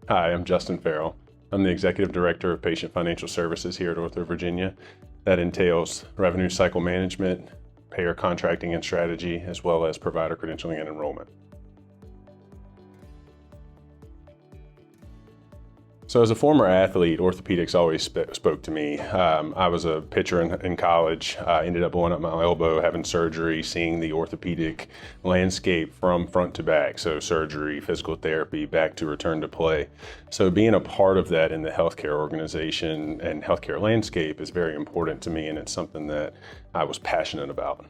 Hi, I'm Justin Ferrell. I'm the Executive Director of Patient Financial Services here at OrthoVirginia. That entails revenue cycle management, payer contracting and strategy, as well as provider credentialing and enrollment. So as a former athlete, orthopedics always spoke to me. I was a pitcher in college. I ended up blowing up my elbow, having surgery, seeing the orthopedic landscape from front to back. So surgery, physical therapy, back to return to play. So being a part of that in the healthcare organization and healthcare landscape is very important to me, and it's something that I was passionate about.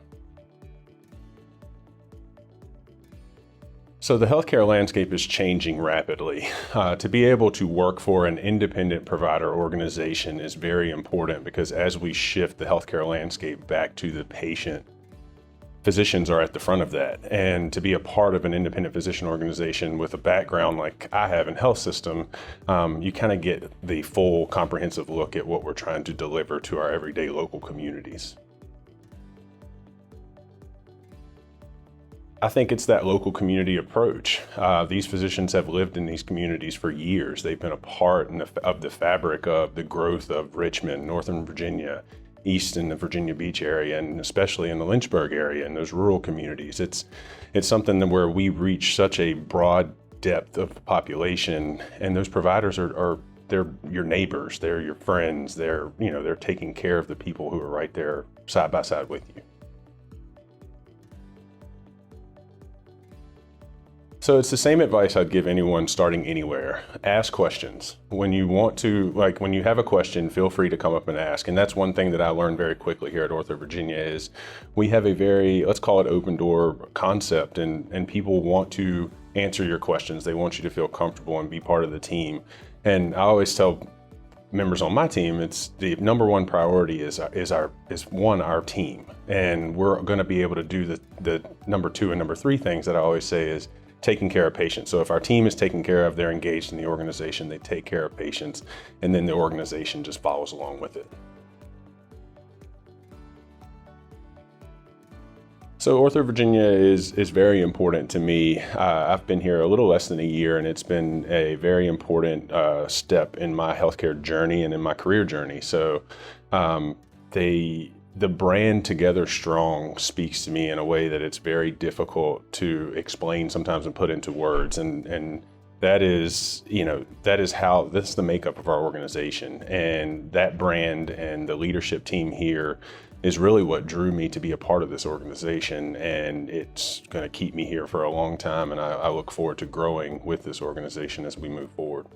So the healthcare landscape is changing rapidly. To be able to work for an independent provider organization is very important because as we shift the healthcare landscape back to the patient, physicians are at the front of that. And to be a part of an independent physician organization with a background like I have in health system, you kind of get the full comprehensive look at what we're trying to deliver to our everyday local communities. I think it's that local community approach. These physicians have lived in these communities for years. They've been a part of the fabric of the growth of Richmond, Northern Virginia, east in the Virginia Beach area, and especially in the Lynchburg area and those rural communities. It's something where we reach such a broad depth of population, and those providers they're your neighbors, they're your friends, they're taking care of the people who are right there side by side with you. So it's the same advice I'd give anyone starting anywhere. Ask questions. When you have a question, feel free to come up and ask. And that's one thing that I learned very quickly here at OrthoVirginia is we have a very, let's call it open door concept, and people want to answer your questions. They want you to feel comfortable and be part of the team. And I always tell members on my team, it's the number one priority is our team. And we're going to be able to do the number two and number three things that I always say is taking care of patients. So if our team is taken care of, they're engaged in the organization, they take care of patients, and then the organization just follows along with it. So OrthoVirginia is very important to me. I've been here a little less than a year, and it's been a very important step in my healthcare journey and in my career journey. So the brand Together Strong speaks to me in a way that it's very difficult to explain sometimes and put into words. And that's the makeup of our organization. And that brand and the leadership team here is really what drew me to be a part of this organization. And it's going to keep me here for a long time. And I look forward to growing with this organization as we move forward.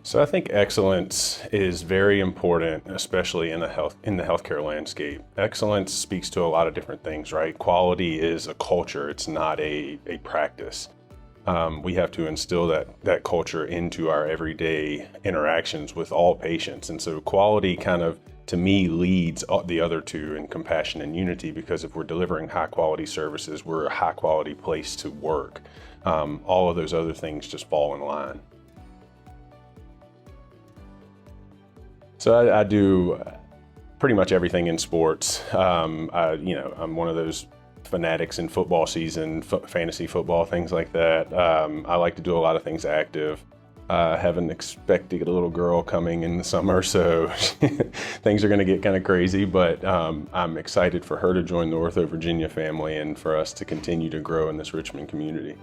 So I think excellence is very important, especially in the healthcare landscape. Excellence speaks to a lot of different things, right? Quality is a culture, it's not a practice. We have to instill that culture into our everyday interactions with all patients. And so quality kind of, to me, leads the other two in compassion and unity, because if we're delivering high quality services, we're a high quality place to work. All of those other things just fall in line. So I do pretty much everything in sports. I'm one of those fanatics in football season, fantasy football, things like that. I like to do a lot of things active. I have an expected little girl coming in the summer, so things are going to get kind of crazy, but I'm excited for her to join the OrthoVirginia family and for us to continue to grow in this Richmond community.